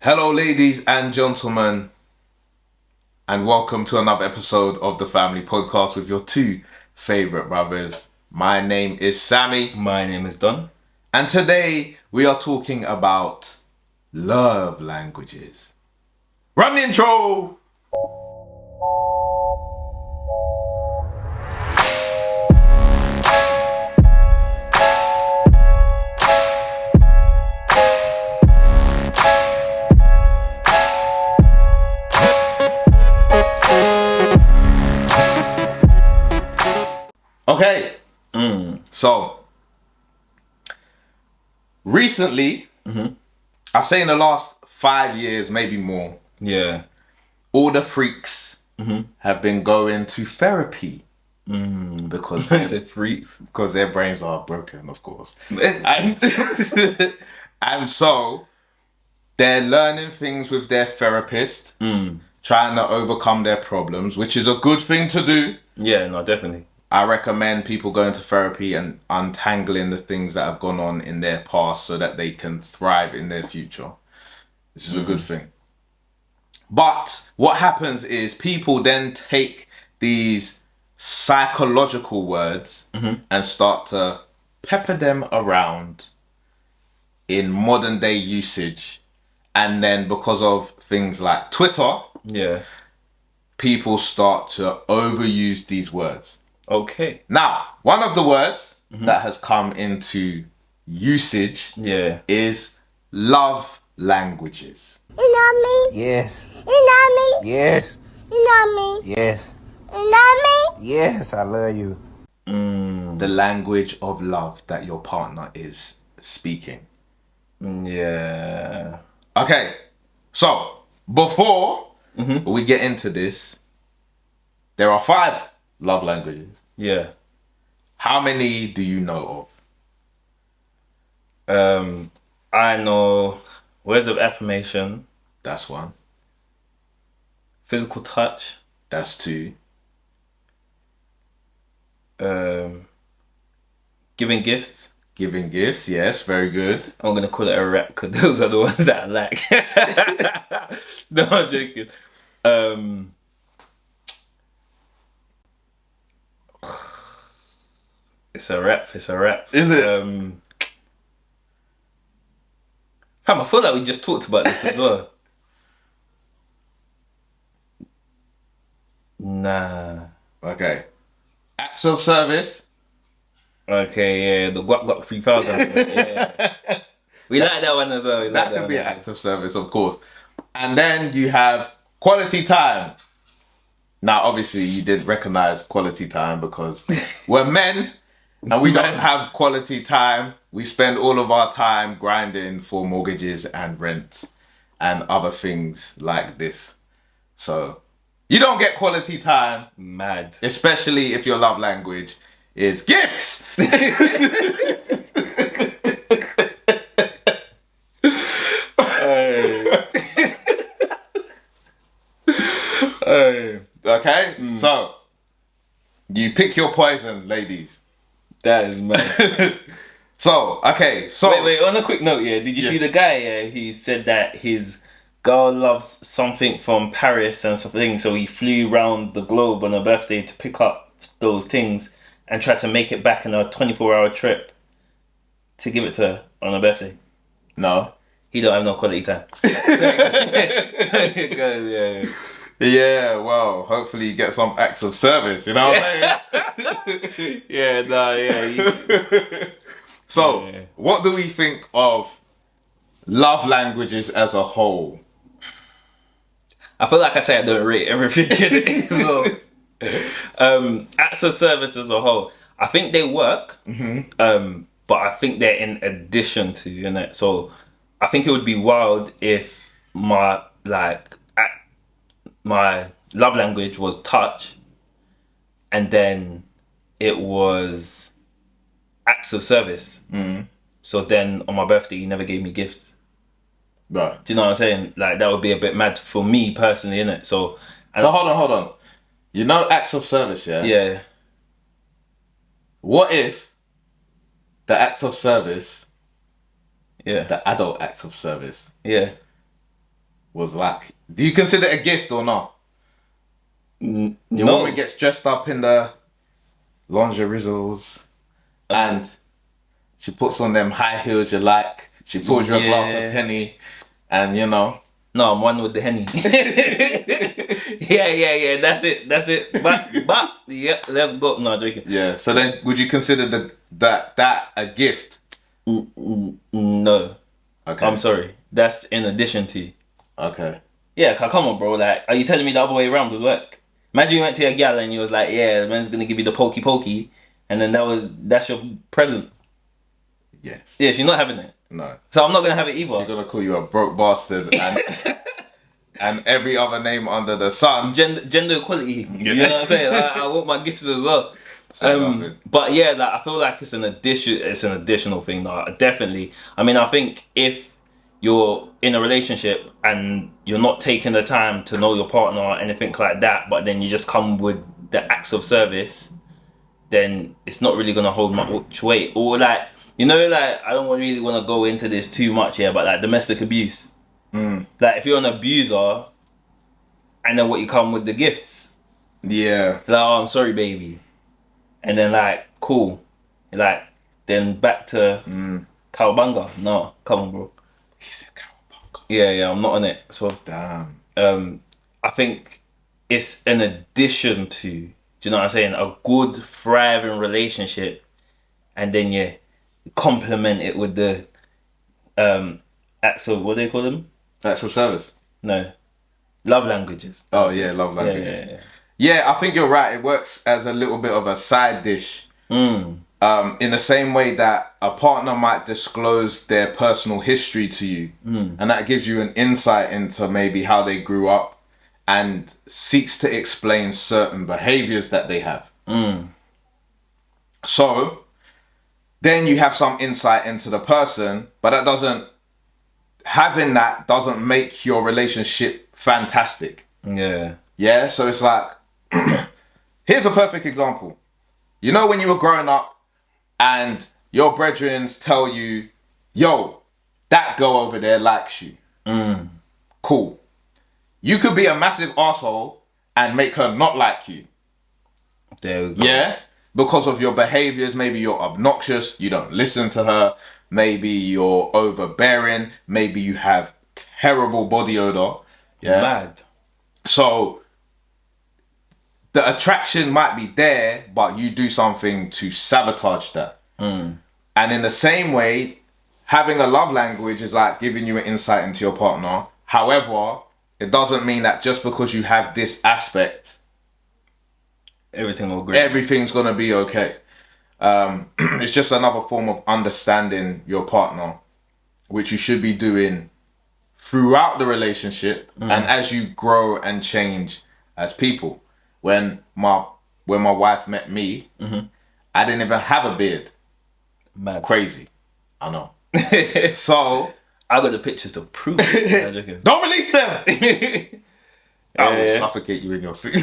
Hello, ladies and gentlemen, and welcome to another episode of the Family Podcast with your two favorite brothers. My name is Sammy. My name is Don. And today we are talking about love languages. Run the intro! Okay, so recently, I say in the last 5 years, maybe more, Yeah. all the freaks have been going to therapy because I said freaks. because their brains are broken, of course. And so they're learning things with their therapist, trying to overcome their problems, which is a good thing to do. Yeah, no, definitely. I recommend people going to therapy and untangling the things that have gone on in their past so that they can thrive in their future. This is a good thing. But what happens is people then take these psychological words and start to pepper them around in modern day usage. And then because of things like Twitter, Yeah. people start to overuse these words. Okay. Now, one of the words that has come into usage Yeah. is love languages. You know me? Yes. You know me? Yes. You know me? Yes. You know me? Yes, I love you. The language of love that your partner is speaking. Yeah. Okay, so before we get into this, there are 5 love languages. Yeah. How many do you know I know words of affirmation, of? That's 1. physical touch, That's 2. giving gifts. Giving gifts, yes, very good. I'm gonna call it a rap because those are the ones that I like. No, I'm joking. It's a rap. It's a rap. Is it? Fam, I feel like we just talked about this as well. Nah. Okay. Acts of service. Okay, yeah, the Guap 3000. Yeah. We like that one as well. We like That can one be an as well. act of service, of course. And then you have quality time. Now, obviously, you did recognize quality time because we're men and we don't have quality time. We spend all of our time grinding for mortgages and rent and other things like this. So you don't get quality time, Mad. especially if your love language is gifts. Okay, so you pick your poison, ladies. That is mad. So, okay, so Wait, on a quick note, yeah, did you see the guy, he said that his girl loves something from Paris and something, so he flew around the globe on her birthday to pick up those things and tried to make it back in a 24-hour trip to give it to her on her birthday. no. He don't have no quality time. Yeah. Yeah, well, hopefully you get some acts of service, you know what I'm saying? Yeah, nah, yeah. So, Yeah. what do we think of love languages as a whole? I feel like I say I don't rate everything in it. So, acts of service as a whole, I think they work, but I think they're in addition to, innit? So, I think it would be wild if my love language was touch, and then it was acts of service. So then on my birthday, he never gave me gifts. Right. Do you know what I'm saying? Like, that would be a bit mad for me personally, innit? So Hold on. You know acts of service, yeah? yeah. What if the act of service, Yeah. the adult act of service, Yeah. was like, do you consider it a gift or not? Your No. woman gets dressed up in the lingeries and she puts on them high heels you like. She pours you a glass of Henny and, you know. No, I'm one with the Henny. yeah. That's it. But yeah, let's go. No, joking. Yeah. So then, would you consider that a gift? No. Okay. I'm sorry. That's in addition to. Okay. Yeah, come on, bro. Like, are you telling me the other way around would work? Imagine you went to a gal and you was like, yeah, the man's gonna give you the pokey, and then that's your present. Yes. Yeah, she's not having it. No. So I'm not gonna have it either. She's gonna call you a broke bastard and every other name under the sun. Gender equality. You know what I'm saying? I want my gifts as well. But yeah, like, I feel like it's an additional thing. Like, definitely. I mean, I think if you're in a relationship and you're not taking the time to know your partner or anything like that, but then you just come with the acts of service, then it's not really gonna hold much weight. Or like, you know, like, I don't really want to go into this too much here, but like domestic abuse. Like, if you're an abuser, and then what you come with the gifts. Yeah. Like, oh, I'm sorry, baby. And then like, cool. Like, then back to cowabunga. No, come on, bro. He said cowabunga. Yeah, I'm not on it. So damn. I think it's an addition to, do you know what I'm saying, a good, thriving relationship, and then you complement it with the acts of, what do they call them? Acts of service. No, love languages. Oh yeah, love languages. Yeah, I think you're right. It works as a little bit of a side dish. In the same way that a partner might disclose their personal history to you, and that gives you an insight into maybe how they grew up and seeks to explain certain behaviors that they have. So then you have some insight into the person, but having that doesn't make your relationship fantastic. Yeah, so it's like, here's a perfect example. You know, when you were growing up and your brethren tell you, yo, that girl over there likes you. Cool. You could be a massive asshole and make her not like you. There we go. Yeah? Because of your behaviors. Maybe you're obnoxious, you don't listen to her, maybe you're overbearing, maybe you have terrible body odor. Yeah. Mad. So the attraction might be there, but you do something to sabotage that. And in the same way, having a love language is like giving you an insight into your partner. However, it doesn't mean that just because you have this aspect, everything's gonna be okay. It's just another form of understanding your partner, which you should be doing throughout the relationship and as you grow and change as people. When my wife met me, I didn't even have a beard. Mad. Crazy, I know. So I got the pictures to prove it. Don't release them. I will suffocate you in your seat.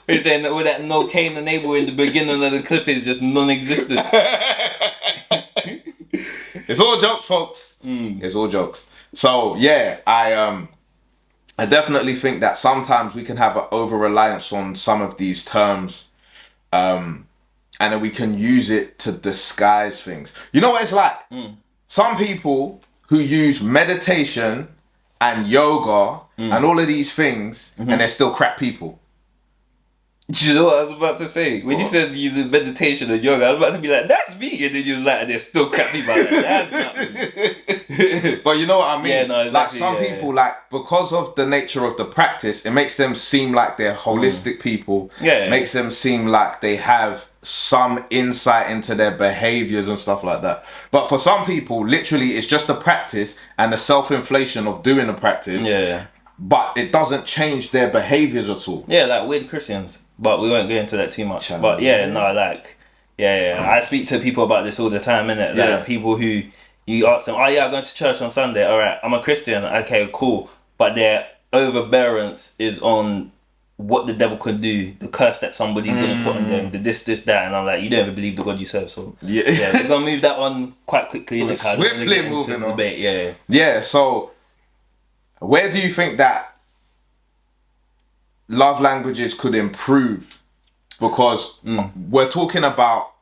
We're saying that all that no Cain and Abel in the beginning of the clip is just non-existent. It's all jokes, folks. It's all jokes. So yeah, I definitely think that sometimes we can have an over-reliance on some of these terms, and then we can use it to disguise things. You know what it's like? Some people who use meditation and yoga and all of these things, and they're still crap people. You know what I was about to say? When you said using meditation and yoga, I was about to be like, that's me. And then you was like, there's still crap people like that. That's not me. But you know what I mean? Yeah, no, exactly. Like some people, like, because of the nature of the practice, it makes them seem like they're holistic people. Yeah. Makes them seem like they have some insight into their behaviors and stuff like that. But for some people, literally, it's just a practice and the self-inflation of doing the practice. Yeah. But it doesn't change their behaviors at all. Yeah, like weird Christians. But we won't go into that too much. But yeah, no, like, I speak to people about this all the time, innit? Like people who, you ask them, oh yeah, I'm going to church on Sunday. All right, I'm a Christian. Okay, cool. But their overbearance is on what the devil can do, the curse that somebody's gonna put on them, the this, that, and I'm like, you don't even believe the God you serve. So Yeah. we're gonna move that on quite quickly. We're swiftly moving on. Debate. Yeah. Yeah, so where do you think that love languages could improve? Because we're talking about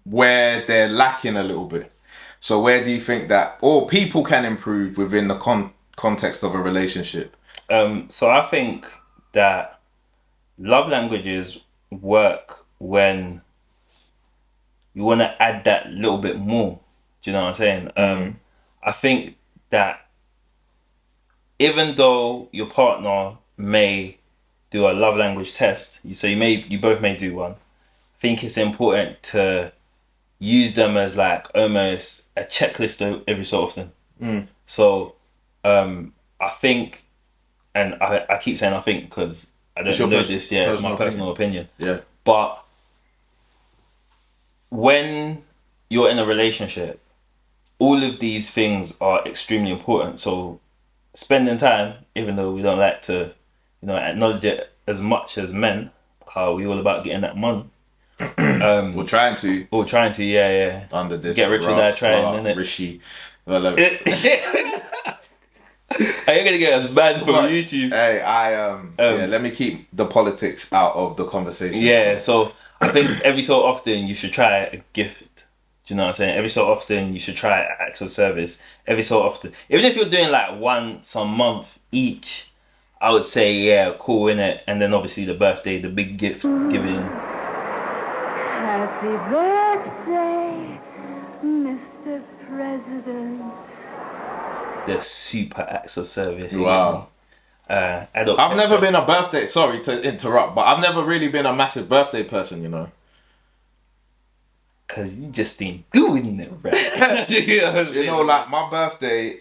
where they're lacking a little bit. So where do you think that, or people can improve within the context of a relationship? So I think that love languages work when you want to add that little bit more. Do you know what I'm saying? I think that even though your partner may do a love language test, you both may do one. I think it's important to use them as like almost a checklist every so often. So I think, and I keep saying I think because I don't know this. Yeah, it's my personal opinion. Yeah. But when you're in a relationship, all of these things are extremely important. So spending time, even though we don't like to, acknowledge it as much as men, how we all about getting that money. We're trying to. Yeah. Under this. Get rich or die trying, innit? Rishi. Are you gonna get us banned from YouTube? Hey, let me keep the politics out of the conversation. Yeah, so I think every so often you should try a gift. Do you know what I'm saying? Every so often you should try acts of service. Every so often, even if you're doing like once a month each, I would say yeah, cool, innit? And then obviously the birthday, the big gift giving. Happy birthday, Mr. President. The super acts of service. Wow. I've never been a birthday. Sorry to interrupt, but I've never really been a massive birthday person. Cause you just ain't doing it right. Like my birthday,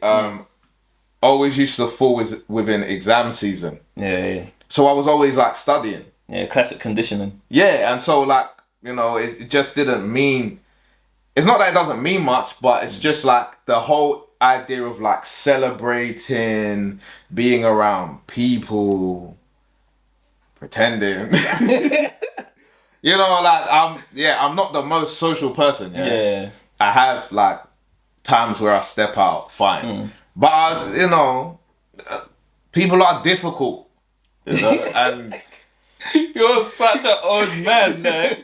always used to fall within exam season. Yeah. So I was always like studying. Yeah, classic conditioning. Yeah, and so like it just didn't mean. It's not that it doesn't mean much, but it's just like the whole idea of like celebrating, being around people, pretending. I'm not the most social person. Yeah. I have like times where I step out, fine. But people are difficult. And you're such an old man, man.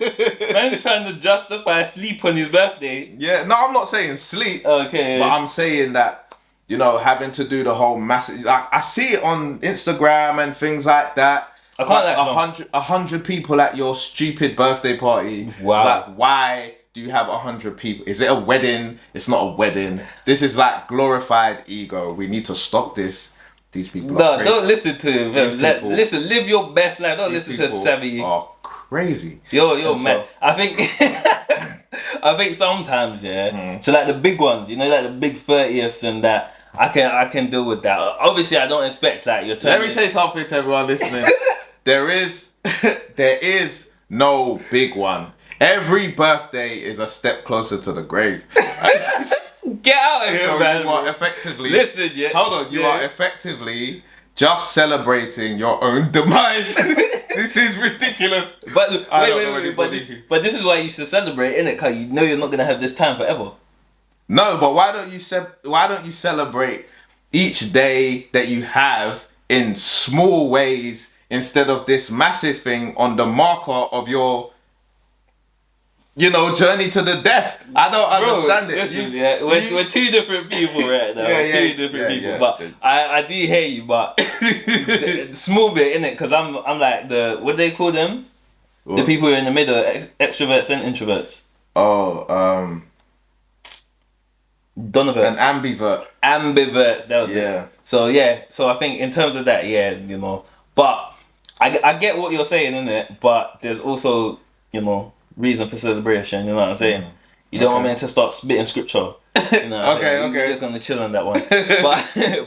Man's trying to justify sleep on his birthday. Yeah, no, I'm not saying sleep. Okay. But I'm saying that, having to do the whole massive, like I see it on Instagram and things like that. I can't like 100 people at your stupid birthday party. Wow. It's like, why do you have 100 people? Is it a wedding? It's not a wedding. This is like glorified ego. We need to stop this. These people are crazy. Don't listen to him. Listen, live your best life. Don't listen to Sammy. Are crazy. Yo, man. I think sometimes, so like the big ones, like the big 30ths and that, I can deal with that. Obviously, I don't expect like your turn. Let me say something to everyone listening. There is no big one. Every birthday is a step closer to the grave. Get out of here, So man. you are effectively. Listen, yeah. Hold on, you are effectively just celebrating your own demise. This is ridiculous. But wait. But this is why you should celebrate, innit? Because you know you're not gonna have this time forever. No, but why don't you celebrate each day that you have in small ways instead of this massive thing on the marker of your journey to the death? I don't understand it. Listen, we're two different people right now. Two different people. But I do hear you, but small bit, innit? Because I'm like what do they call them? What? The people who are in the middle, extroverts and introverts. Oh, Donoverts. An ambivert. Ambiverts, that was it. So I think in terms of that, but I get what you're saying, innit? But there's also, reason for celebration, you know what I'm saying? You don't want me to start spitting scripture. Okay. You're gonna chill on that one.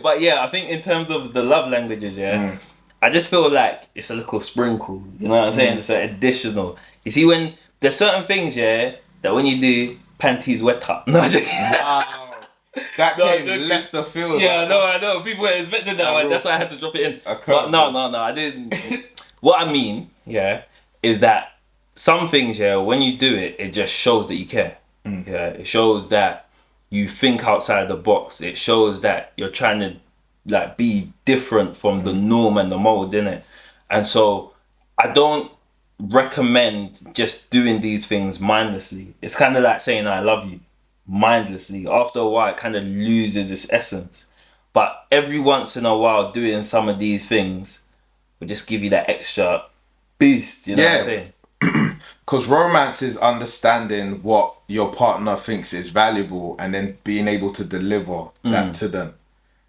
but yeah, I think in terms of the love languages, I just feel like it's a little sprinkle. You know what I'm saying? It's an additional. You see, when there's certain things, that when you do, panties wet up. No, I'm joking. Wow. That No, I'm came joking. left the field. Yeah, I know. People were expecting that one. That's why I had to drop it in. But no, I didn't. What I mean, yeah, is that some things, yeah, when you do it, it just shows that you care. Yeah, it shows that you think outside the box. It shows that you're trying to like be different from the norm and the mold, innit? And so I don't recommend just doing these things mindlessly. It's kind of like saying I love you mindlessly. After a while, it kind of loses its essence. But every once in a while, doing some of these things will just give you that extra boost. You know what I'm saying? Because romance is understanding what your partner thinks is valuable and then being able to deliver that to them.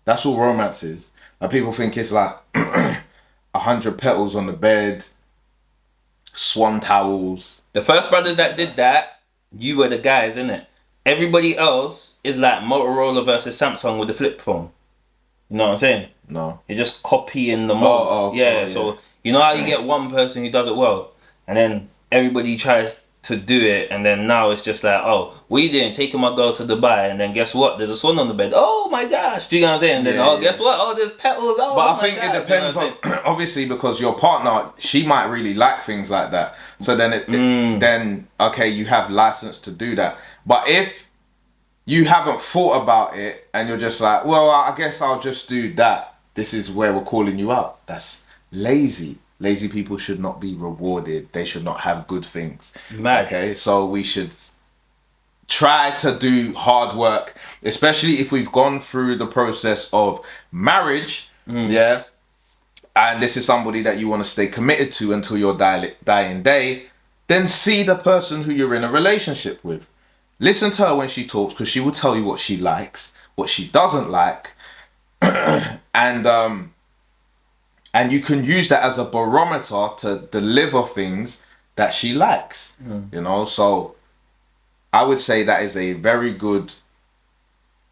That's all romance is. And people think it's like 100 petals on the bed, swan towels. The first brothers that did that, you were the guys, innit? Everybody else is like Motorola versus Samsung with the flip phone. You know what I'm saying? No. You're just copying the mold. Yeah. So you know how you get one person who does it well, and then everybody tries to do it, and then now it's just like, oh, we didn't taking my girl to Dubai, and then guess what? There's a swan on the bed. Oh my gosh, do you know what I'm saying? And then guess what? Oh, there's petals. Oh, but I think it depends on obviously because your partner, she might really like things like that. So then then okay, you have license to do that. But if you haven't thought about it and you're just like, well, I guess I'll just do that. This is where we're calling you out. That's lazy. Lazy people should not be rewarded. They should not have good things. Mad. Okay, so we should try to do hard work, especially if we've gone through the process of marriage. Yeah, and this is somebody that you want to stay committed to until your dying day. Then see the person who you're in a relationship with. Listen to her when she talks, because she will tell you what she likes, what she doesn't like, and you can use that as a barometer to deliver things that she likes. You know, so I would say that is a very good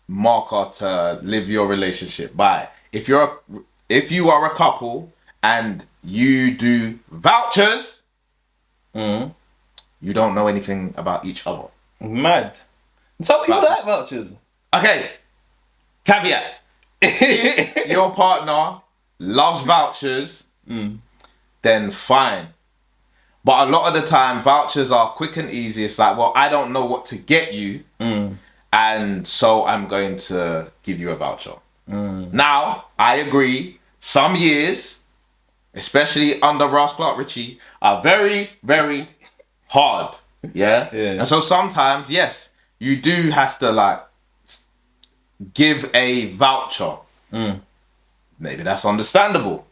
marker to live your relationship by. If you are a couple and you do vouchers, you don't know anything about each other. Mad. Some people like vouchers. Okay, caveat. If your partner loves vouchers, then fine. But a lot of the time, vouchers are quick and easy. It's like, well, I don't know what to get you, and so I'm going to give you a voucher. Now, I agree, some years, especially under Ross Clark Ritchie, are very, very hard. Yeah? And so sometimes, yes, you do have to like give a voucher. Maybe that's understandable.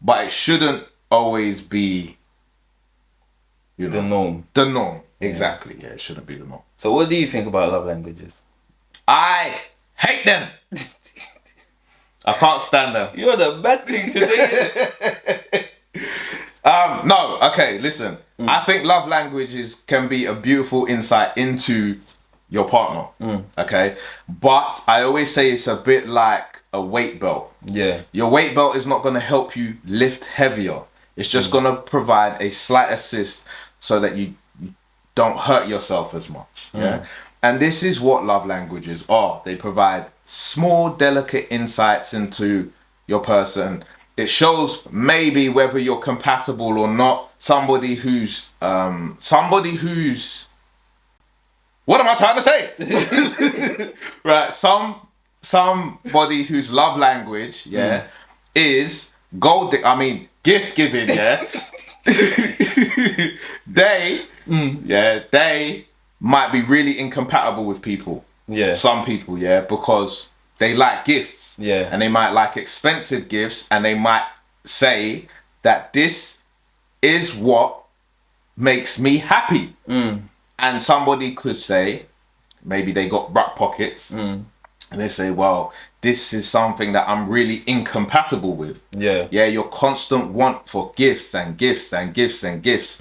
But it shouldn't always be, you know, The norm. The norm. Exactly. Yeah, it shouldn't be the norm. So what do you think about love languages? I hate them. I can't stand them. You're the bad thing today. No, okay, listen. I think love languages can be a beautiful insight into your partner. Okay? But I always say it's a bit like a weight belt. Yeah. Your weight belt is not going to help you lift heavier. It's just going to provide a slight assist so that you don't hurt yourself as much. Yeah. And this is what love languages are. They provide small, delicate insights into your person. It shows maybe whether you're compatible or not. Somebody who's what am I trying to say? Right. Somebody whose love language, is gift giving, yeah. They might be really incompatible with people. Yeah. Some people, because they like gifts. Yeah. And they might like expensive gifts, and they might say that this is what makes me happy. And somebody could say, maybe they got back pockets, and they say, well, this is something that I'm really incompatible with. Yeah. Yeah, your constant want for gifts and gifts and gifts and gifts.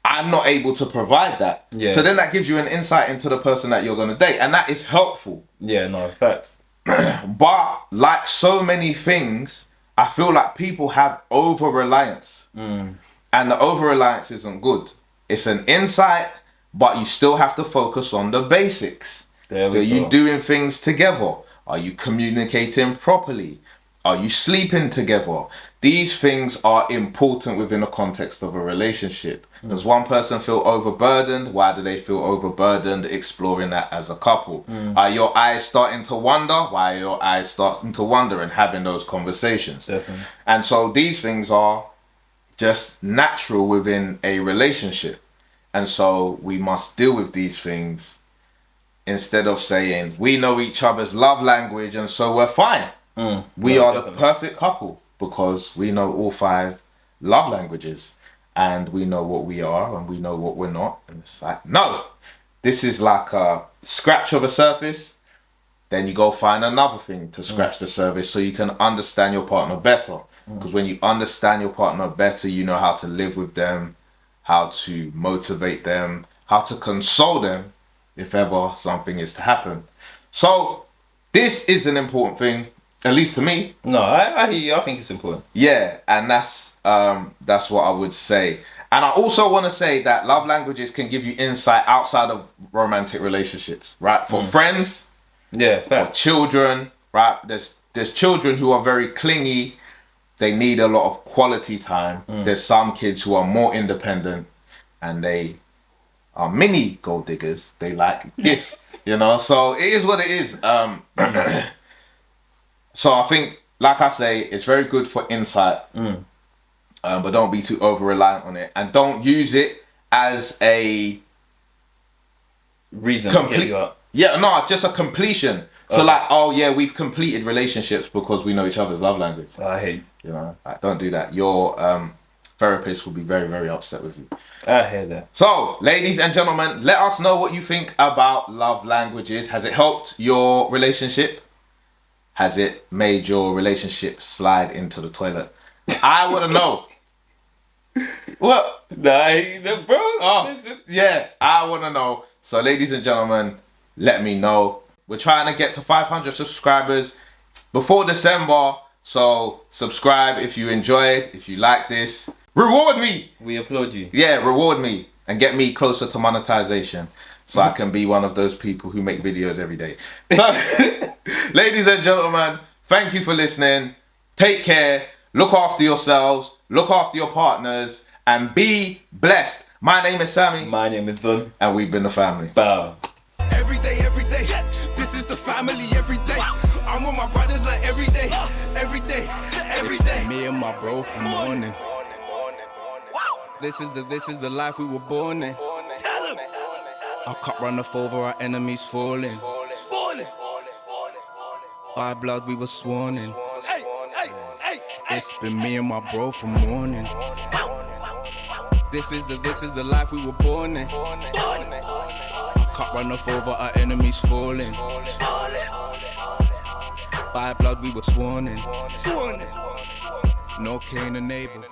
I'm not able to provide that. Yeah. So then that gives you an insight into the person that you're going to date. And that is helpful. Yeah, no, facts. But like so many things, I feel like people have over-reliance. And the over-reliance isn't good. It's an insight, but you still have to focus on the basics. There we Are you go. doing things together? Are you communicating properly? Are you sleeping together? These things are important within the context of a relationship. Does one person feel overburdened? Why do they feel overburdened? Exploring that as a couple. Are your eyes starting to wonder? Why are your eyes starting to wonder? And having those conversations. Definitely. And so these things are just natural within a relationship. And so we must deal with these things instead of saying we know each other's love language and so we're fine. We are the perfect couple because we know all 5 love languages and we know what we are and we know what we're not. And it's like, no, this is like a scratch of a surface. Then you go find another thing to scratch the surface so you can understand your partner better. Because when you understand your partner better, you know how to live with them, how to motivate them, how to console them if ever something is to happen. So this is an important thing. At least to me. No, I hear you. I think it's important. Yeah, and that's what I would say. And I also want to say that love languages can give you insight outside of romantic relationships, right? For friends, Yeah, for facts. children, right? There's children who are very clingy. They need a lot of quality time. There's some kids who are more independent and they are mini gold diggers. They like gifts, you know? So it is what it is. So I think, like I say, it's very good for insight, but don't be too over-reliant on it. And don't use it as a Reason to get you out. Yeah, no, just a completion. So like, oh yeah, we've completed relationships because we know each other's love language. I hate. You know, like, don't do that. Your therapist will be very, very upset with you. I hear that. So, ladies and gentlemen, let us know what you think about love languages. Has it helped your relationship? Has it made your relationship slide into the toilet? I want to know. What? Nah, bro. Oh, yeah, I want to know. So, ladies and gentlemen, let me know. We're trying to get to 500 subscribers before December. So, subscribe if you enjoyed, if you like this. Reward me. We applaud you. Yeah, reward me and get me closer to monetization so I can be one of those people who make videos every day. So, ladies and gentlemen, thank you for listening. Take care. Look after yourselves. Look after your partners. And be blessed. My name is Sammy. My name is Don. And we've been the family. Bow. Every day, this is the family every day. I'm with my brothers like every day, every day, every day. Me and my bro from morning. This is the life we were born in. Tell him. Our cup runneth over, our enemies falling. By blood we were sworn in. It's been me and my bro from morning. This is the life we were born in. Our cup runneth over, our enemies falling. By blood we were sworn in. No Cain and Abel.